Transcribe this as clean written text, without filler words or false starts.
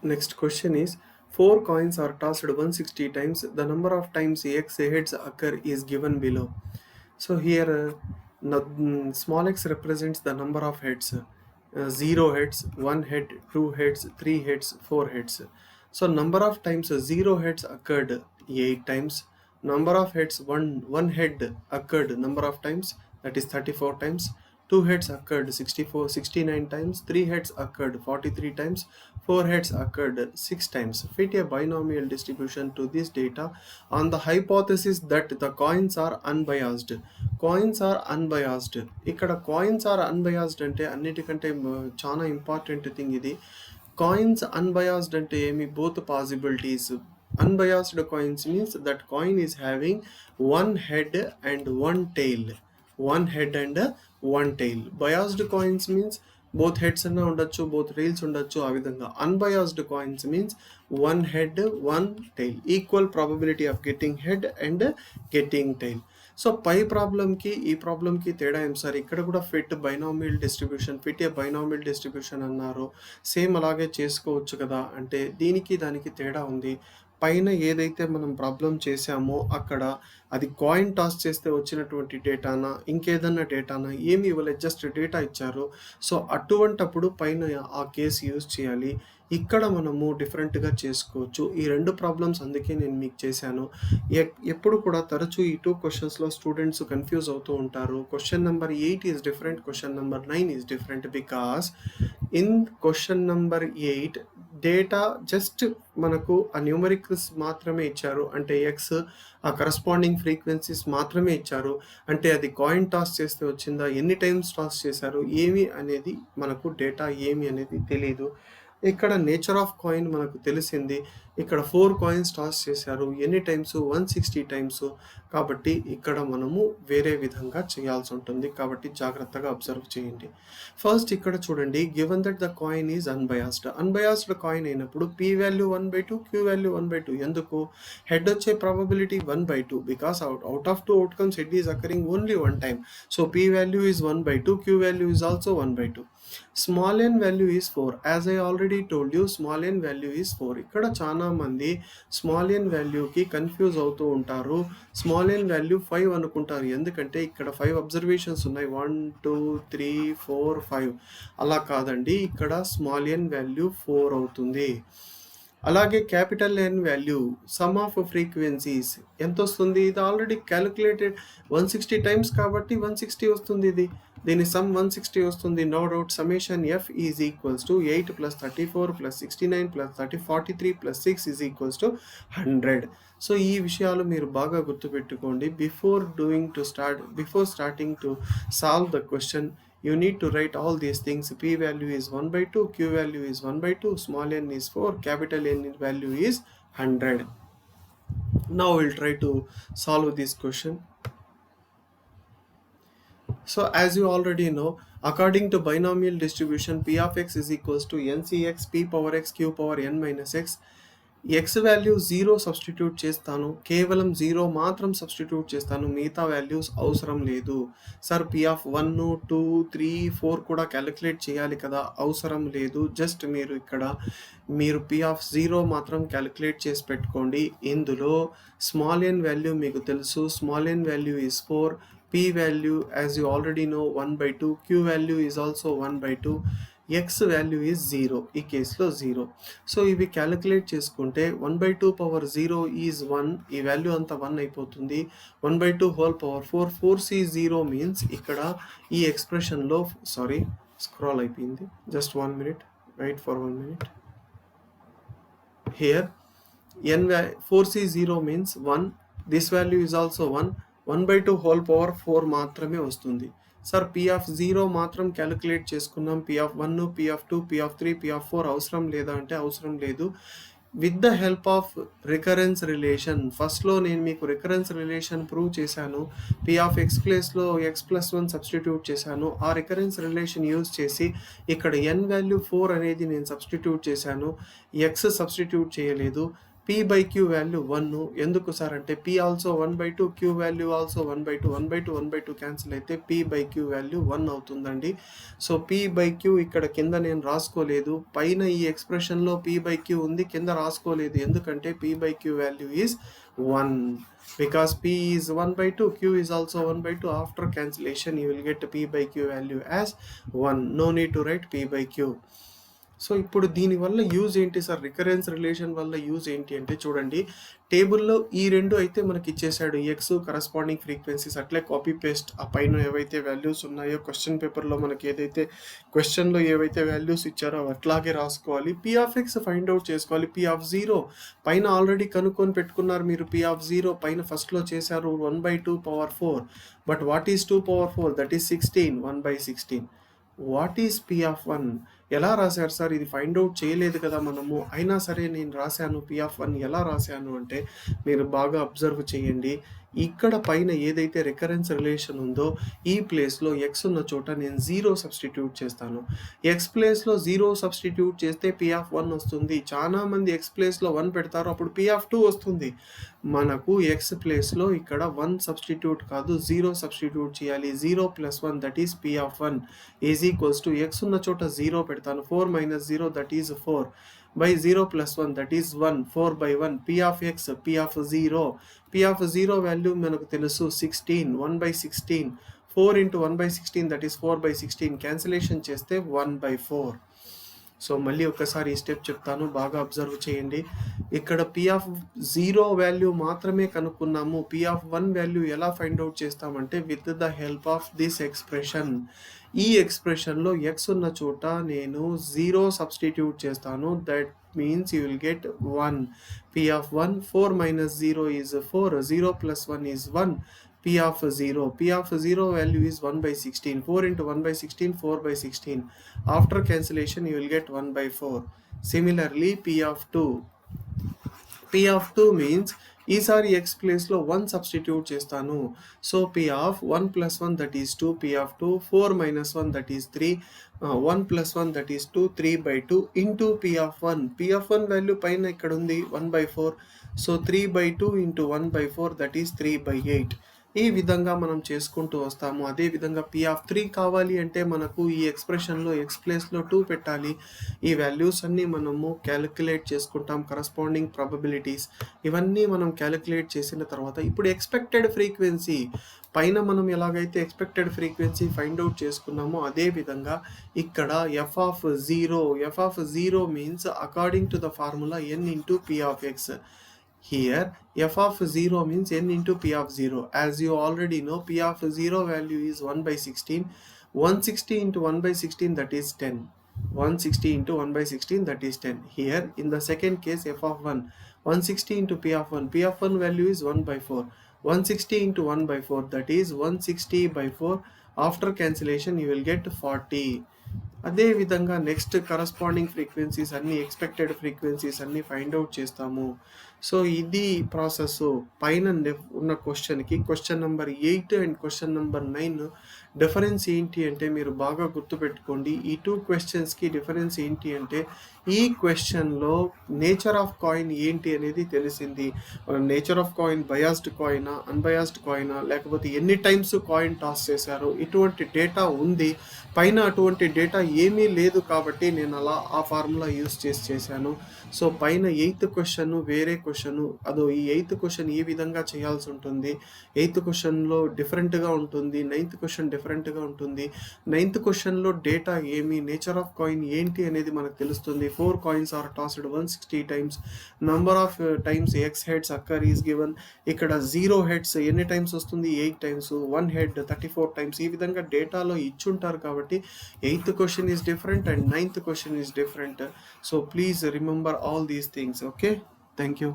Next question is, 4 coins are tossed 160 times. The number of times x heads occur is given below. So here small x represents the number of heads. 0 heads, 1 head, 2 heads, 3 heads, 4 heads. So number of times 0 heads occurred 8 times. Number of heads, one head occurred number of times, that is 34 times. 2 heads occurred 69 times. 3 heads occurred 43 times. 4 heads occurred 6 times. Fit a binomial distribution to this data on the hypothesis that the coins are unbiased. Coins are unbiased. ఇక్కడ coins are unbiased అంటే అన్నిటికంటే చాలా important thing ఇది. Coins unbiased అంటే ఏమి, both possibilities. Unbiased coins means that coin is having one head and one tail. One head and one tail. Biased coins means both heads అన్న ఉండొచ్చు, both tails ఉండొచ్చు, ఆ విధంగా. Unbiased coins means one head, one tail. Equal probability of getting head and getting tail. So పై ప్రాబ్లంకి ఈ ప్రాబ్లంకి తేడా ఏం సార్? ఇక్కడ కూడా fit binomial distribution, fit a binomial distribution అన్నారు. సేమ్ అలాగే చేసుకోవచ్చు కదా అంటే దీనికి దానికి తేడా ఉంది. పైన ఏదైతే మనం ప్రాబ్లం చేసామో అక్కడ అది కాయిన్ టాస్ చేస్తే వచ్చినటువంటి డేటానా ఇంకేదన్నా డేటానా ఏమి ఇవ్వలేదు, జస్ట్ డేటా ఇచ్చారు. సో అటువంటప్పుడు పైన ఆ కేసు యూజ్ చేయాలి. ఇక్కడ మనము డిఫరెంట్గా చేసుకోవచ్చు. ఈ రెండు ప్రాబ్లమ్స్ అందుకే నేను మీకు చేశాను. ఎప్పుడు కూడా తరచూ ఈ 2 క్వశ్చన్స్లో స్టూడెంట్స్ కన్ఫ్యూజ్ అవుతూ ఉంటారు. Question number 8 is different, question number 9 is different. Because in question number 8 data just మనకు ఆ న్యూమరికల్స్ మాత్రమే ఇచ్చారు, అంటే ఎక్స్ ఆ కరస్పాండింగ్ ఫ్రీక్వెన్సీస్ మాత్రమే ఇచ్చారు. అంటే అది కాయిన్ టాస్ చేస్తే వచ్చిందా, ఎన్ని టైమ్స్ టాస్ చేశారు, ఏమి అనేది మనకు డేటా ఏమి అనేది తెలీదు. ఇక్కడ నేచర్ ఆఫ్ కాయిన్ మనకు తెలిసింది. ఇక్కడ 4 కాయిన్స్ టాస్ చేశారు, ఎన్ని టైమ్స్, 160 టైమ్స్. కాబట్టి ఇక్కడ మనము వేరే విధంగా చేయాల్సి ఉంటుంది. కాబట్టి జాగ్రత్తగా అబ్జర్వ్ చేయండి. ఫస్ట్ ఇక్కడ చూడండి, given that the coin is unbiased. Unbiased coin అయినప్పుడు పీ వాల్యూ 1/2, క్యూ వాల్యూ 1/2. ఎందుకు? హెడ్ వచ్చే probability 1/2 because out of 2 outcomes head is occurring only 1 time. So P value is 1/2, Q value is also 1/2. Small n value is 4. As I already told you, small n value is 4. ఇక్కడ చాలా మంది small n వాల్యూకి confuse అవుతూ ఉంటారు. Small n value 5 అనుకుంటారు, ఎందుకంటే ఇక్కడ 5 observations ఉన్నాయి, 1 2 3 4 5. అలా కాదండి, ఇక్కడ స్మాల్ n వాల్యూ 4 అవుతుంది. అలాగే capital N value some of frequencies ఎంత వస్తుంది? ఇది ఆల్రెడీ క్యాలిక్యులేటెడ్ 160 టైమ్స్ కాబట్టి 160 వస్తుంది. దీని సమ్ 160 వస్తుంది, no doubt. Summation F is equals to 8 + 34 + 69 + 43 + 6 is equals to 100. So ఈ విషయాలు మీరు బాగా గుర్తుపెట్టుకోండి. Before starting to solve the question, you need to write all these things. P value is 1/2, Q value is 1/2, small n is 4, capital N value is 100. Now we'll try to solve this question. So as you already know, according to binomial distribution, P of x is equals to NCX P power x Q power n minus x. X value 0 substitute చేస్తాను, కేవలం 0 మాత్రం substitute చేస్తాను, మిగతా values అవసరం లేదు. Sir P of 1 2 3 4 కూడా calculate చేయాలి కదా, అవసరం లేదు. జస్ట్ మీరు పి ఆఫ్ 0 మాత్రం క్యాలిక్యులేట్ చేసి పెట్టుకోండి. ఇందులో స్మాల్ n వాల్యూ మీకు తెలుసు, small n value is 4, p value as you already know 1/2, q value is also 1/2, x value is 0, ఈ కేసులో 0. సో ఇవి క్యాలిక్యులేట్ చేసుకుంటే 1/2 పవర్ 0 ఈజ్ 1, ఈ వాల్యూ అంతా 1 అయిపోతుంది. 1/2 హోల్ పవర్ 4, 4c0 మీన్స్ ఇక్కడ ఈ ఎక్స్ప్రెషన్లో స్క్రాల్ అయిపోయింది, just 1 minute, wait for 1 minute. Here 4c0 means 1, this value is also 1, 1/2 whole power 4 మాత్రమే వస్తుంది. సార్ పి ఆఫ్ 0 మాత్రం క్యాలిక్యులేట్ చేసుకున్నాం, P of 1, P of 2, P of 3, P of 4 అవసరం లేదా అంటే అవసరం లేదు. With the help of recurrence relation, ఫస్ట్లో నేను మీకు రికరెన్స్ రిలేషన్ ప్రూవ్ చేశాను. పి ఆఫ్ ఎక్స్ ప్లేస్లో x+1 సబ్స్టిట్యూట్ చేశాను. ఆ రికరెన్స్ రిలేషన్ యూజ్ చేసి ఇక్కడ n వాల్యూ 4 అనేది నేను సబ్స్టిట్యూట్ చేశాను, x సబ్స్టిట్యూట్ చేయలేదు. P by Q value 1. ఎందుకు సార్ అంటే P also 1/2, Q value also 1/2, 1/2, 1/2 cancel అయితే పీ బై క్యూ వాల్యూ 1 అవుతుందండి. సో పీ బై క్యూ ఇక్కడ కింద నేను రాసుకోలేదు, పైన ఈ ఎక్స్ప్రెషన్లో పీ బై క్యూ ఉంది, కింద రాసుకోలేదు. ఎందుకంటే P by Q value is 1. Because p is 1/2, q is also 1/2. After cancellation you will get p by q value as 1. No need to write p by q. So ఇప్పుడు దీనివల్ల use ఏంటి sir, recurrence relation వల్ల use ఏంటి అంటే చూడండి, టేబుల్లో ఈ రెండు అయితే మనకి ఇచ్చేసాడు, ఎక్స్ కరస్పాండింగ్ ఫ్రీక్వెన్సీస్, అట్లే కాపీ పేస్ట్ ఆ పైన ఏవైతే వాల్యూస్ ఉన్నాయో క్వశ్చన్ పేపర్లో మనకి ఏదైతే క్వశ్చన్లో ఏవైతే వాల్యూస్ ఇచ్చారో అట్లాగే రాసుకోవాలి. P of X find out చేసుకోవాలి. పీ ఆఫ్ 0 పైన ఆల్రెడీ కనుక్కొని పెట్టుకున్నారు మీరు, పీ ఆఫ్ 0 పైన ఫస్ట్లో చేశారు 1/2 power 4. But what is 2 power 4? That is 16, 1/16. What is P of 1? ఎలా రాశారు సార్, ఇది ఫైండ్ అవుట్ చేయలేదు కదా మనము, అయినా సరే నేను రాశాను. పీ ఆఫ్ 1 ఎలా రాశాను అంటే మీరు బాగా అబ్జర్వ్ చేయండి, ఇక్కడ పైన ఏదైతే రికరెన్స్ రిలేషన్ ఉందో ఈ ప్లేస్లో ఎక్స్ ఉన్న చోట నేను 0 సబ్స్టిట్యూట్ చేస్తాను. ఎక్స్ ప్లేస్లో 0 సబ్స్టిట్యూట్ చేస్తే పీ ఆఫ్ 1 వస్తుంది. చాలా మంది ఎక్స్ ప్లేస్లో 1 పెడతారు, అప్పుడు పీ ఆఫ్ 2 వస్తుంది. మనకు ఎక్స్ ప్లేస్లో ఇక్కడ 1 సబ్స్టిట్యూట్ కాదు 0 సబ్స్టిట్యూట్ చేయాలి. 0 + 1 that is P of 1 is equals to X ఉన్న చోట 0 పెడతాను, 4 - 0 that is 4 by 0 + 1 that is 1, 4/1. p of x, p of 0, p of 0 value మనకు తెలుసు 16, 1/16. 4 into 1/16 that is 4/16. క్యాన్సిలేషన్ చేస్తే 1/4. సో మళ్ళీ ఒకసారి ఈ స్టెప్ చెప్తాను, బాగా అబ్జర్వ్ చేయండి. ఇక్కడ పీ ఆఫ్ 0 వాల్యూ మాత్రమే కనుక్కున్నాము. పీ ఆఫ్ 1 వాల్యూ ఎలా ఫైండ్ అవుట్ చేస్తామంటే with the help of this expression. ఈ ఎక్స్ప్రెషన్లో ఎక్స్ ఉన్న చోట నేను 0 సబ్స్టిట్యూట్ చేస్తాను. That means you will get 1. P of 1, 4 - 0 is 4, 0 + 1 is 1. p of 0, p of 0 value is 1/16. 4 into 1/16, 4/16. After cancellation you will get 1/4. Similarly p of 2, p of 2 means ఈసారి X ప్లేస్లో 1 substitute చేస్తాను. So P of 1 + 1 that is 2, P of 2, 4 - 1 that is 3, 1 + 1 that is 2, 3/2 into P of 1. P of 1 value పైన ఇక్కడ ఉంది 1/4. So 3/2 into 1/4 that is 3/8. ఈ విధంగా మనం చేసుకుంటూ వస్తాము. అదేవిధంగా పీ ఆఫ్ 3 కావాలి అంటే మనకు ఈ ఎక్స్ప్రెషన్లో ఎక్స్ ప్లేస్లో 2 పెట్టాలి. ఈ వాల్యూస్ అన్నీ మనము క్యాలిక్యులేట్ చేసుకుంటాం, కరస్పాండింగ్ ప్రాబబిలిటీస్ ఇవన్నీ మనం క్యాలిక్యులేట్ చేసిన తర్వాత ఇప్పుడు ఎక్స్పెక్టెడ్ ఫ్రీక్వెన్సీ పైన మనం ఎలాగైతే ఎక్స్పెక్టెడ్ ఫ్రీక్వెన్సీ ఫైండ్ అవుట్ చేసుకున్నామో అదేవిధంగా ఇక్కడ F of 0 means according to the formula n into p of x. Here f of 0 means n into p of 0. As you already know, p of 0 value is 1/16. 160 into 1/16 that is 10. 160 into 1/16 that is 10. Here in the second case f of 1, 160 into p of 1. p of 1 value is 1/4. 160 into 1/4 that is 160/4. After cancellation you will get 40. అదే విధంగా next corresponding frequencies అన్ని expected frequencies అన్ని find out చేస్తాము. So ఇది process. పైన ఉన్న క్వశ్చన్కి question number 8 and question number 9 difference ఏంటి అంటే మీరు బాగా గుర్తుపెట్టుకోండి. ఈ 2 క్వశ్చన్స్కి డిఫరెన్స్ ఏంటి అంటే ఈ క్వశ్చన్లో నేచర్ ఆఫ్ కాయిన్ ఏంటి అనేది తెలిసింది. నేచర్ ఆఫ్ కాయిన్ బయాస్డ్ కాయినా, అన్బయాస్డ్ కాయినా, లేకపోతే ఎన్ని టైమ్స్ కాయిన్ టాస్ చేశారు, ఇటువంటి డేటా ఉంది. పైన అటువంటి డేటా ఏమీ లేదు కాబట్టి నేను అలా ఆ ఫార్ములా యూస్ చేశాను. సో పైన 8th క్వశ్చన్ వేరే క్వశ్చన్, అదో ఈ 8th క్వశ్చన్ ఈ విధంగా చేయాల్సి ఉంటుంది. 8th క్వశ్చన్లో డిఫరెంట్గా ఉంటుంది, 9th క్వశ్చన్ డిఫరెంట్గా ఉంటుంది. 9th క్వశ్చన్లో డేటా ఏమి, నేచర్ ఆఫ్ కాయిన్ ఏంటి అనేది మనకు తెలుస్తుంది. 4 coins are tossed 160 times. Number of times x heads occur is given. ఇక్కడ 0 heads ఎన్ని టైమ్స్ వస్తుంది, 8 times. 1 head 34 times. ఈ విధంగా డేటాలో ఇచ్చుంటారు కాబట్టి 8th question is different and 9th question is different. So please remember all these things. Okay, thank you.